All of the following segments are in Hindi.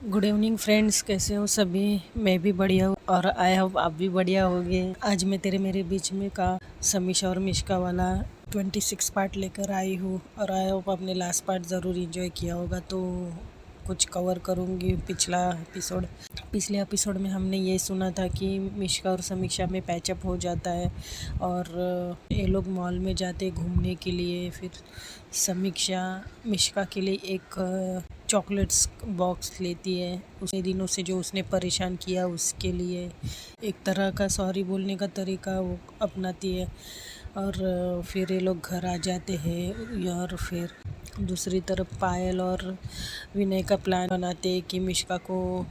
गुड इवनिंग फ्रेंड्स, कैसे हो सभी। मैं भी बढ़िया हूँ और आई होप आप भी बढ़िया होंगे। आज मैं तेरे मेरे बीच में का समीशा और मिश्का वाला 26 पार्ट लेकर आई हूँ और आई होप आपने लास्ट पार्ट ज़रूर एंजॉय किया होगा। तो कुछ कवर करूँगी पिछले एपिसोड में हमने ये सुना था कि मिश्का और समीक्षा में पैचअप हो जाता है और ये लोग मॉल में जाते घूमने के लिए। फिर समीक्षा मिश्का के लिए एक चॉकलेट्स बॉक्स लेती है, उसे दिनों से जो उसने परेशान किया उसके लिए एक तरह का सॉरी बोलने का तरीका वो अपनाती है। और फिर ये लोग घर आ जाते हैं और फिर दूसरी तरफ पायल और विनय का प्लान बनाते हैं कि मिश्का को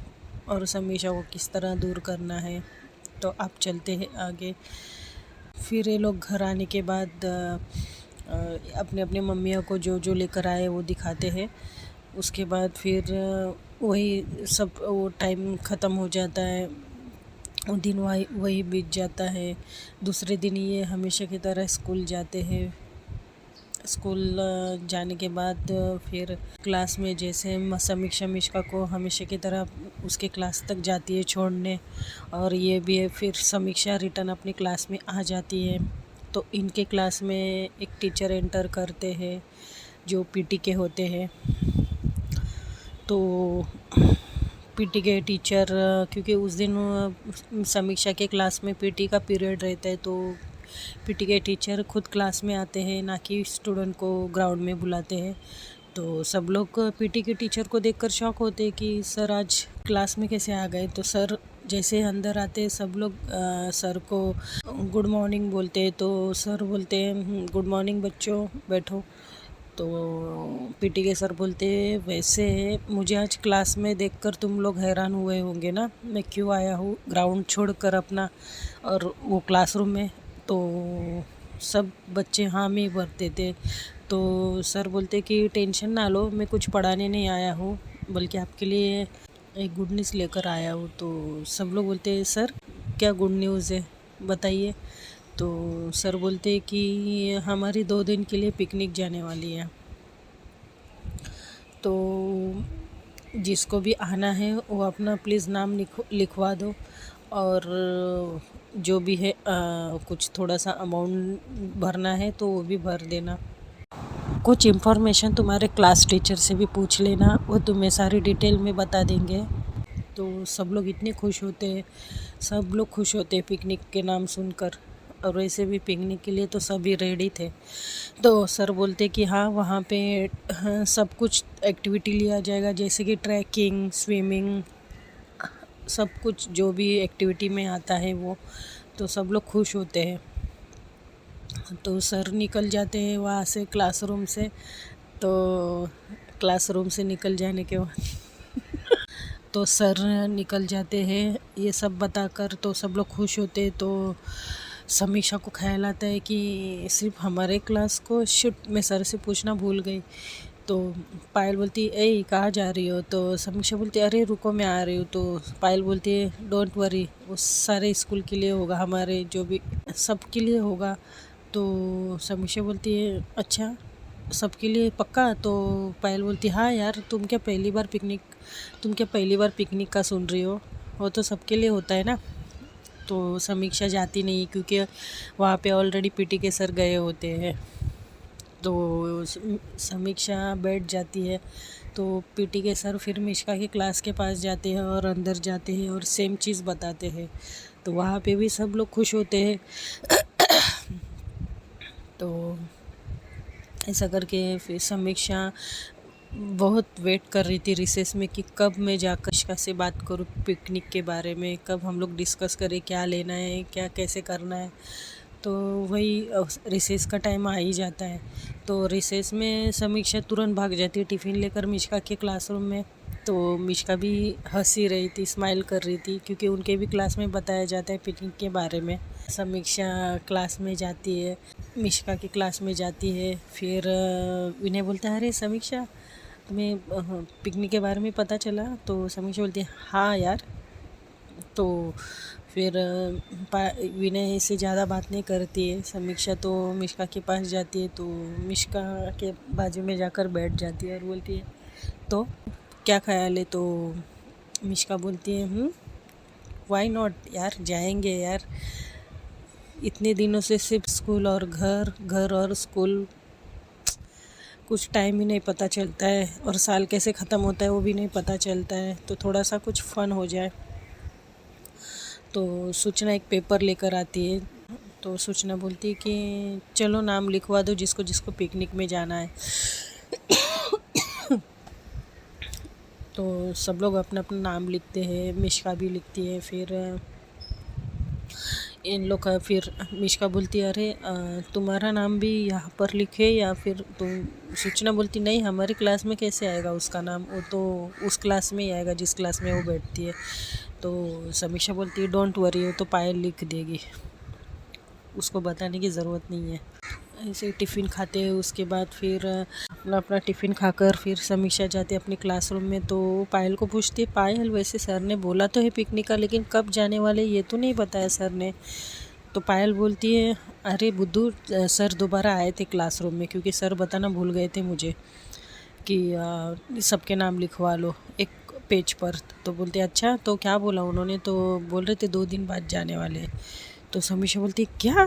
और समीक्षा को किस तरह दूर करना है। तो आप चलते हैं आगे। फिर ये लोग घर आने के बाद अपने अपने मम्मियों को जो जो लेकर आए वो दिखाते हैं। उसके बाद फिर वही सब वो टाइम ख़त्म हो जाता है, वो दिन वही बीत जाता है। दूसरे दिन ये हमेशा की तरह स्कूल जाते हैं। स्कूल जाने के बाद फिर क्लास में जैसे समीक्षा मिश्का को हमेशा की तरह उसके क्लास तक जाती है छोड़ने, और ये भी है फिर समीक्षा रिटर्न अपनी क्लास में आ जाती है। तो इनके क्लास में एक टीचर एंटर करते हैं जो पीटी के होते हैं। तो पीटी के टीचर क्योंकि उस दिन समीक्षा के क्लास में पीटी का पीरियड रहता है, तो पीटी के टीचर खुद क्लास में आते हैं, ना कि स्टूडेंट को ग्राउंड में बुलाते हैं। तो सब लोग पीटी के टीचर को देखकर शॉक होते हैं कि सर आज क्लास में कैसे आ गए। तो सर जैसे अंदर आते सब लोग सर को गुड मॉर्निंग बोलते हैं। तो सर बोलते हैं गुड मॉर्निंग बच्चों, बैठो। तो पीटी के सर बोलते वैसे मुझे आज क्लास में देखकर तुम लोग हैरान हुए होंगे ना, मैं क्यों आया हूँ ग्राउंड छोड़कर अपना और वो क्लासरूम में। तो सब बच्चे हाँ में भरते थे। तो सर बोलते कि टेंशन ना लो, मैं कुछ पढ़ाने नहीं आया हूँ बल्कि आपके लिए एक गुड न्यूज़ लेकर आया हूँ। तो सब लोग बोलते सर क्या गुड न्यूज़ है, बताइए। तो सर बोलते कि हमारी 2 दिन के लिए पिकनिक जाने वाली है, तो जिसको भी आना है वो अपना प्लीज़ नाम लिखवा दो, और जो भी है कुछ थोड़ा सा अमाउंट भरना है तो वो भी भर देना। कुछ इन्फॉर्मेशन तुम्हारे क्लास टीचर से भी पूछ लेना, वो तुम्हें सारी डिटेल में बता देंगे। तो सब लोग इतने खुश होते हैं, सब लोग खुश होते हैं पिकनिक के नाम सुनकर। और वैसे भी पिकनिक के लिए तो सभी रेडी थे। तो सर बोलते कि हाँ वहाँ पे हाँ, सब कुछ एक्टिविटी लिया जाएगा, जैसे कि ट्रैकिंग, स्विमिंग, सब कुछ जो भी एक्टिविटी में आता है वो। तो सब लोग खुश होते हैं। तो सर निकल जाते हैं वहाँ से क्लासरूम से। तो क्लासरूम से निकल जाने के बाद तो सर निकल जाते हैं ये सब बताकर, तो सब लोग खुश होते हैं। तो समीक्षा को ख्याल आता है कि सिर्फ हमारे क्लास को, शिट मैं सर से पूछना भूल गई। तो पायल बोलती ए कहाँ जा रही हो। तो समीक्षा बोलती अरे रुको मैं आ रही हूँ। तो पायल बोलती है डोंट वरी, वो सारे स्कूल के लिए होगा, हमारे जो भी सब के लिए होगा। तो समीक्षा बोलती है अच्छा सबके लिए पक्का। तो पायल बोलती हाँ यार तुम क्या पहली बार पिकनिक का सुन रही हो, वो तो सबके लिए होता है ना। तो समीक्षा जाती नहीं क्योंकि वहाँ पे ऑलरेडी पीटी के सर गए होते हैं। तो समीक्षा बैठ जाती है। तो पीटी के सर फिर मिश्का के क्लास के पास जाते हैं और अंदर जाते हैं और सेम चीज़ बताते हैं। तो वहाँ पे भी सब लोग खुश होते हैं। तो ऐसा करके फिर समीक्षा बहुत वेट कर रही थी रिसेस में कि कब मैं जाकर मिश्का से बात करूँ पिकनिक के बारे में, कब हम लोग डिस्कस करें क्या लेना है क्या कैसे करना है। तो वही रिसेस का टाइम आ ही जाता है। तो रिसेस में समीक्षा तुरंत भाग जाती है टिफ़िन लेकर मिश्का के क्लासरूम में। तो मिश्का भी हंसी रही थी, स्माइल कर रही थी, क्योंकि उनके भी क्लास में बताया जाता है पिकनिक के बारे में। समीक्षा क्लास में जाती है, मिश्का की क्लास में जाती है। फिर विनय बोलता है अरे समीक्षा तुम्हें पिकनिक के बारे में पता चला। तो समीक्षा बोलती है हाँ यार। तो फिर विनय से ज़्यादा बात नहीं करती है समीक्षा, तो मिश्का के पास जाती है। तो मिश्का के बाजू में जाकर बैठ जाती है और बोलती है तो क्या ख्याल है। तो मिश्का बोलती है वाई नॉट यार, जाएंगे यार। इतने दिनों से सिर्फ स्कूल और घर, घर और स्कूल, कुछ टाइम ही नहीं पता चलता है और साल कैसे ख़त्म होता है वो भी नहीं पता चलता है। तो थोड़ा सा कुछ फ़न हो जाए। तो सूचना एक पेपर लेकर आती है। तो सूचना बोलती है कि चलो नाम लिखवा दो जिसको जिसको पिकनिक में जाना है। तो सब लोग अपना अपना नाम लिखते हैं, मिश्का भी लिखती है। फिर इन लोग का फिर मिश्का बोलती है अरे तुम्हारा नाम भी यहाँ पर लिखे या फिर तुम। सूचना बोलती नहीं, हमारी क्लास में कैसे आएगा उसका नाम, वो तो उस क्लास में ही आएगा जिस क्लास में वो बैठती है। तो समीक्षा बोलती है डोंट वरी, वो तो पायल लिख देगी, उसको बताने की ज़रूरत नहीं है। ऐसे टिफ़िन खाते हैं, उसके बाद फिर अपना अपना टिफ़िन खाकर फिर समीक्षा जाती है अपने क्लासरूम में। तो पायल को पूछती है पायल वैसे सर ने बोला तो है पिकनिक का, लेकिन कब जाने वाले ये तो नहीं बताया सर ने। तो पायल बोलती है अरे बुद्धू, सर दोबारा आए थे क्लासरूम में क्योंकि सर बताना भूल गए थे मुझे कि सबके नाम लिखवा लो एक पेज पर। तो बोलते अच्छा तो क्या बोला उन्होंने। तो बोल रहे थे 2 दिन बाद जाने वाले। तो समीक्षा बोलती क्या,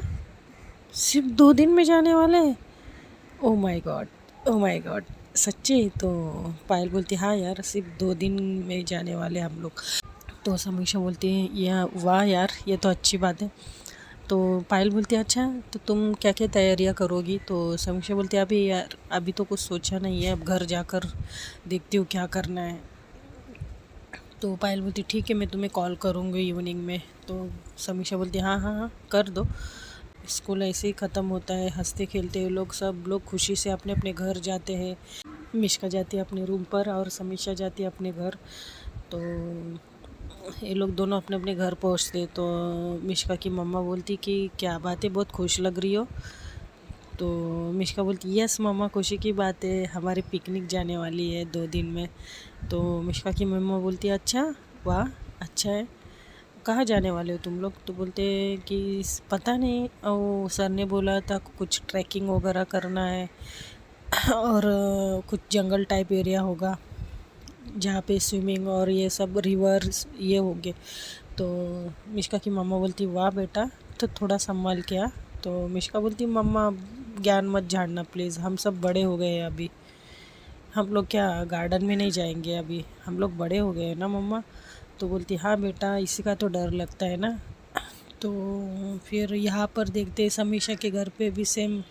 सिर्फ 2 दिन में जाने वाले हैं? Oh my God, oh my God, सच्ची। तो पायल बोलती हाँ यार, सिर्फ 2 दिन में जाने वाले हम लोग। तो समीक्षा बोलती है या वाह यार, ये तो अच्छी बात है। तो पायल बोलती है अच्छा तो तुम क्या क्या तैयारियां करोगी। तो समीक्षा बोलती है अभी यार, अभी तो कुछ सोचा नहीं है, अब घर जाकर देखती हूँ क्या करना है। तो पायल बोलती ठीक है, मैं तुम्हें कॉल करूँगी इवनिंग में। तो समीक्षा बोलती हाँ हाँ हाँ कर दो, स्कूल ऐसे ही ख़त्म होता है, हंसते खेलते हैं लोग, सब लोग खुशी से अपने अपने घर जाते हैं। मिश्का जाती है अपने रूम पर और समीक्षा जाती है अपने घर। तो ये लोग दोनों अपने अपने घर पहुंचते। तो मिश्का की मम्मा बोलती कि क्या बात है, बहुत खुश लग रही हो। तो मिश्का बोलती यस मम्मा, खुशी की बात है, हमारी पिकनिक जाने वाली है 2 दिन में। तो मिश्का की मम्मा बोलती है अच्छा, वाह अच्छा है, कहाँ जाने वाले हो तुम लोग। तो बोलते कि पता नहीं, वो सर ने बोला था कुछ ट्रैकिंग वगैरह करना है और कुछ जंगल टाइप एरिया होगा जहाँ पे स्विमिंग और ये सब रिवर्स ये होंगे। तो मिश्का की मम्मा बोलती वाह बेटा, तो थोड़ा संभाल के आ। तो मिश्का बोलती मम्मा ज्ञान मत झाड़ना प्लीज़, हम सब बड़े हो गए हैं अभी, हम लोग क्या गार्डन में नहीं जाएंगे, अभी हम लोग बड़े हो गए हैं ना मम्मा। तो बोलती हाँ बेटा, इसी का तो डर लगता है ना। तो फिर यहाँ पर देखते समीक्षा के घर पे भी सेम,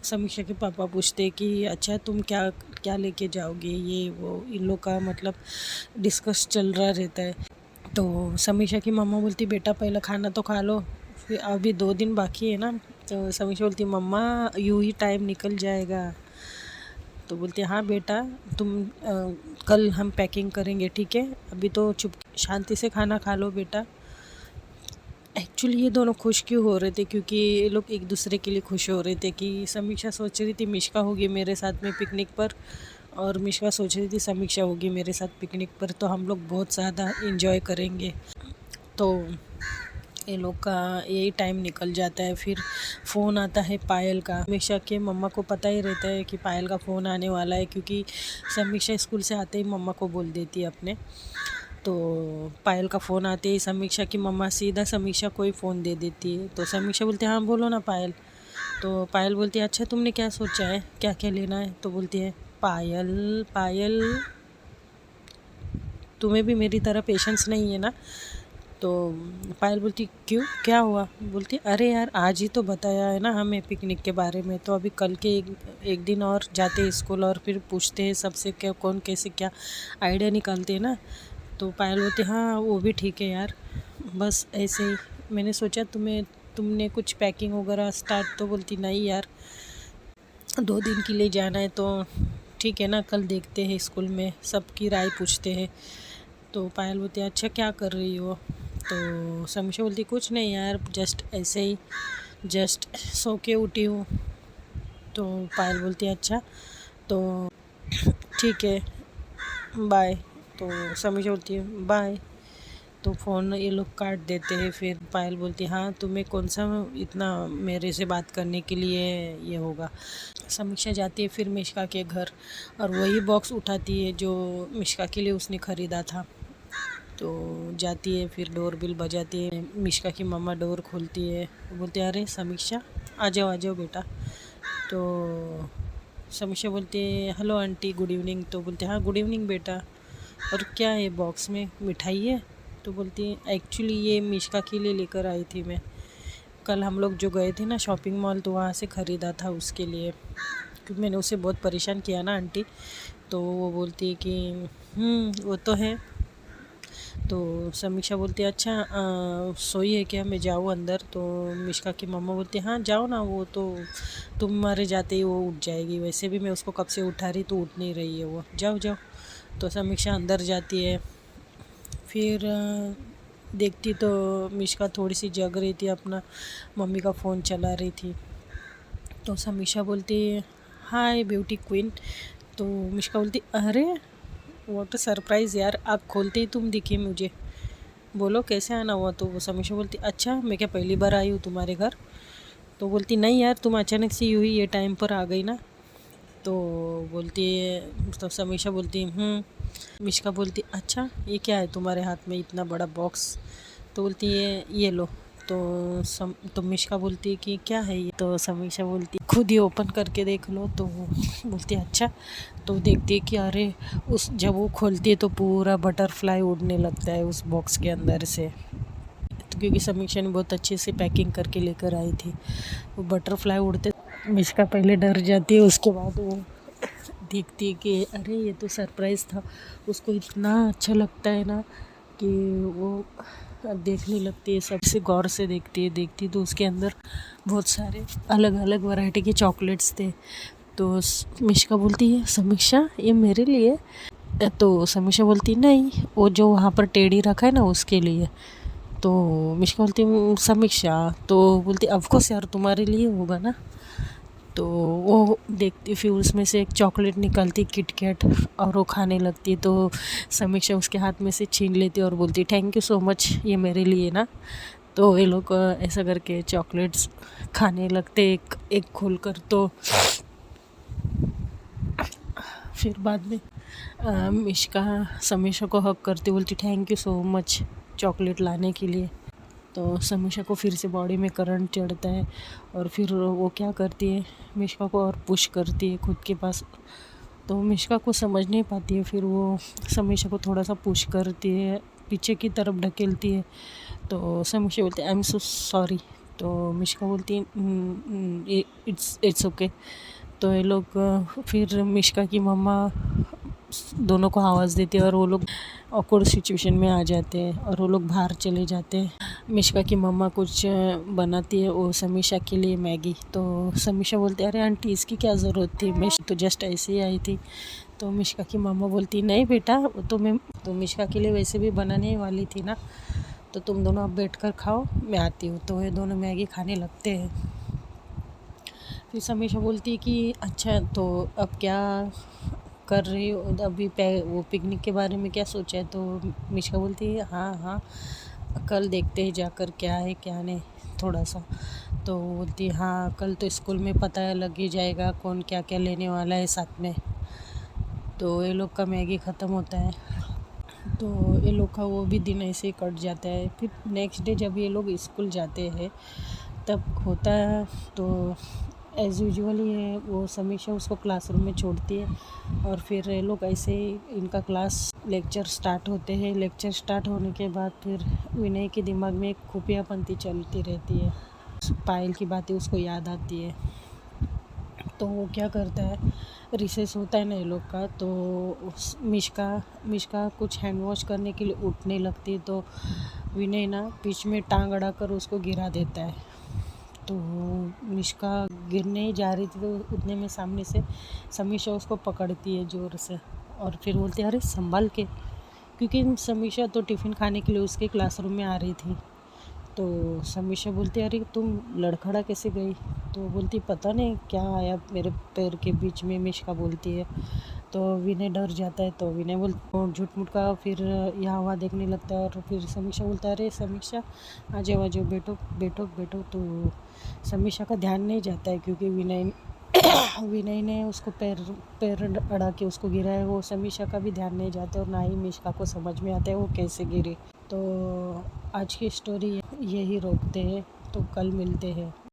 समीक्षा के पापा पूछते कि अच्छा तुम क्या क्या लेके जाओगे, ये वो इन लोग का मतलब डिस्कस चल रहा रहता है। तो समीक्षा की मम्मा बोलती बेटा पहले खाना तो खा लो, फिर अभी 2 दिन बाकी है ना। तो समीक्षा बोलती मम्मा यूँ ही टाइम निकल जाएगा। तो बोलते हाँ बेटा, तुम कल हम पैकिंग करेंगे ठीक है, अभी तो चुप शांति से खाना खा लो बेटा। एक्चुअली ये दोनों खुश क्यों हो रहे थे, क्योंकि ये लोग एक दूसरे के लिए खुश हो रहे थे कि समीक्षा सोच रही थी मिश्का होगी मेरे साथ में पिकनिक पर और मिश्का सोच रही थी समीक्षा होगी मेरे साथ पिकनिक पर, तो हम लोग बहुत ज़्यादा इन्जॉय करेंगे। तो ये लोग का यही टाइम निकल जाता है। फिर फ़ोन आता है पायल का। समीक्षा के मम्मा को पता ही रहता है कि पायल का फ़ोन आने वाला है, क्योंकि समीक्षा स्कूल से आते ही मम्मा को बोल देती है अपने। तो पायल का फ़ोन आते ही समीक्षा की मम्मा सीधा समीक्षा को ही फ़ोन दे देती है। तो समीक्षा बोलती है हाँ बोलो ना पायल। तो पायल बोलती है अच्छा तुमने क्या सोचा है, क्या क्या लेना है। तो बोलती है पायल पायल, तुम्हें भी मेरी तरह पेशेंस नहीं है ना। तो पायल बोलती क्यों, क्या हुआ। बोलती अरे यार आज ही तो बताया है ना हमें पिकनिक के बारे में, तो अभी कल के एक दिन और जाते हैं स्कूल और फिर पूछते हैं सबसे क्या कौन कैसे क्या आइडिया निकालते हैं ना। तो पायल बोलती हाँ वो भी ठीक है यार, बस ऐसे ही मैंने सोचा तुमने कुछ पैकिंग वगैरह स्टार्ट। तो बोलती नहीं यार, 2 दिन के लिए जाना है तो ठीक है ना, कल देखते हैं स्कूल में सबकी राय पूछते हैं। तो पायल बोलती है अच्छा क्या कर रही हो। तो समीक्षा बोलती कुछ नहीं यार, जस्ट ऐसे ही जस्ट सो के उठी हूँ। तो पायल बोलती है अच्छा तो ठीक है बाय। तो समीक्षा बोलती है बाय। तो फ़ोन ये लोग काट देते हैं। फिर पायल बोलती हाँ तुम्हें कौन सा इतना मेरे से बात करने के लिए ये होगा। समीक्षा जाती है फिर मिश्का के घर और वही बॉक्स उठाती है जो मिश्का के लिए उसने ख़रीदा था। तो जाती है, फिर डोर बेल बजाती है। मिष्का की मम्मा डोर खोलती है, बोलते हैं अरे समीक्षा आ जाओ बेटा। तो समीक्षा बोलती है हेलो आंटी गुड इवनिंग। तो बोलते हैं हाँ गुड इवनिंग बेटा, और क्या है बॉक्स में, मिठाई है? तो बोलती है एक्चुअली ये मिष्का के लिए लेकर आई थी मैं। कल हम लोग जो गए थे ना शॉपिंग मॉल, तो वहाँ से ख़रीदा था उसके लिए, क्योंकि मैंने उसे बहुत परेशान किया ना आंटी। तो वो बोलती है कि वो तो है। तो समीक्षा बोलती है अच्छा सोई है क्या, मैं जाऊँ अंदर? तो मिष्का की मम्मा बोलती है हाँ जाओ ना, वो तो तुम्हारे जाते ही वो उठ जाएगी, वैसे भी मैं उसको कब से उठा रही तो उठ नहीं रही है वो, जाओ जाओ। तो समीक्षा अंदर जाती है। फिर देखती तो मिष्का थोड़ी सी जग रही थी, अपना मम्मी का फ़ोन चला रही थी। तो समीक्षा बोलती है हाय ब्यूटी क्वीन। तो मिष्का बोलती अरे व्हाट अ सरप्राइज़ यार, आप खोलते ही तुम दिखी मुझे, बोलो कैसे आना हुआ? तो वो समीक्षा बोलती अच्छा मैं क्या पहली बार आई हूँ तुम्हारे घर? तो बोलती नहीं यार, तुम अचानक से यूँ ही ये टाइम पर आ गई ना। तो बोलती है, तो समीक्षा बोलती मिष्का बोलती अच्छा ये क्या है तुम्हारे हाथ में इतना बड़ा बॉक्स? तो बोलती है ये लो। तो मिष्का बोलती है कि क्या है ये? तो समीक्षा बोलती है खुद ही ओपन करके देख लो। तो वो बोलती है अच्छा। तो देखती है कि अरे उस जब वो खोलती है तो पूरा बटरफ्लाई उड़ने लगता है उस बॉक्स के अंदर से। तो क्योंकि समीक्षा ने बहुत अच्छे से पैकिंग करके लेकर आई थी, वो बटरफ्लाई उड़ते मिष्का पहले डर जाती है, उसके बाद वो देखती है कि अरे ये तो सरप्राइज़ था। उसको इतना अच्छा लगता है ना कि वो देखने लगती है, सबसे गौर से देखती तो उसके अंदर बहुत सारे अलग अलग वैरायटी के चॉकलेट्स थे। तो मिष्का बोलती है समीक्षा ये मेरे लिए? तो समीक्षा बोलती नहीं, वो जो वहाँ पर टेडी रखा है ना उसके लिए। तो मिष्का बोलती समीक्षा, तो बोलती ऑफकोर्स यार तुम्हारे लिए होगा ना। तो वो देखती, फिर उसमें से एक चॉकलेट निकलती किटकैट, और वो खाने लगती है। तो समीक्षा उसके हाथ में से छीन लेती और बोलती थैंक यू सो मच, ये मेरे लिए ना। तो ये लोग ऐसा करके चॉकलेट्स खाने लगते एक एक खोल कर। तो फिर बाद में मिष्का समीक्षा को हक करती, बोलती thank you so much chocolate लाने के लिए। तो समीक्षा को फिर से बॉडी में करंट चढ़ता है, और फिर वो क्या करती है मिष्का को और पुश करती है खुद के पास। तो मिष्का को समझ नहीं पाती है, फिर वो समीक्षा को थोड़ा सा पुश करती है, पीछे की तरफ ढकेलती है। तो समीक्षा बोलती है आई एम सो सॉरी। तो मिष्का बोलती है इट्स ओके। तो ये लोग फिर मिष्का की मम्मा दोनों को आवाज़ देती है, और वो लोग ऑकवर्ड सिचुएशन में आ जाते हैं, और वो लोग बाहर चले जाते हैं। मिष्का की मम्मा कुछ बनाती है वो समीक्षा के लिए मैगी। तो समीक्षा बोलती है अरे आंटी इसकी क्या ज़रूरत थी, मैं तो जस्ट ऐसे ही आई थी। तो मिष्का की मम्मा बोलती नहीं बेटा, वो तो मैं तो मिष्का के लिए वैसे भी बनाने वाली थी ना, तो तुम दोनों अब बैठ कर खाओ, मैं आती हूँ। तो ये दोनों मैगी खाने लगते हैं। फिर समीक्षा बोलती है कि अच्छा तो अब क्या कर रही हो अभी, वो पिकनिक के बारे में क्या सोचा है? तो मिष्का बोलती है हाँ हाँ कल देखते हैं जाकर क्या है क्या नहीं थोड़ा सा। तो बोलती है हाँ कल तो स्कूल में पता लग ही जाएगा कौन क्या क्या लेने वाला है साथ में। तो ये लोग का मैगी ख़त्म होता है, तो ये लोग का वो भी दिन ऐसे ही कट जाता है। फिर नेक्स्ट डे जब ये लोग स्कूल जाते हैं तब होता है, तो एज़ यूजुअल ये वो समीक्षा उसको क्लासरूम में छोड़ती है, और फिर ये लोग ऐसे ही इनका क्लास लेक्चर स्टार्ट होते हैं। लेक्चर स्टार्ट होने के बाद फिर विनय के दिमाग में एक खुफियापंती चलती रहती है, पायल की बातें उसको याद आती है। तो वो क्या करता है, रिसेस होता है ना ये लोग का, तो मिष्का कुछ हैंड वॉश करने के लिए उठने लगती है। तो विनय ना बीच में टांग अड़ाकर उसको गिरा देता है। तो मिष्का गिरने ही जा रही थी, तो उतने में सामने से समीक्षा उसको पकड़ती है ज़ोर से, और फिर बोलती है अरे संभाल के, क्योंकि समीक्षा तो टिफ़िन खाने के लिए उसके क्लासरूम में आ रही थी। तो समीक्षा बोलती है अरे तुम लड़खड़ा कैसे गई? तो बोलती पता नहीं क्या आया मेरे पैर के बीच में, मिष्का बोलती है। तो विनय डर जाता है, तो विनय झूठ मूठ का फिर यहाँ वहाँ देखने लगता है, और फिर समीक्षा बोलता है अरे समीक्षा आ जाओ बैठो बैठो बैठो। तो समीक्षा का ध्यान नहीं जाता है, क्योंकि विनय विनय ने उसको पैर पैर अड़ा के उसको गिराया, वो समीक्षा का भी ध्यान नहीं जाता और ना ही मिष्का को समझ में आता है वो कैसे गिरी। तो आज की स्टोरी यही रोकते हैं, तो कल मिलते हैं।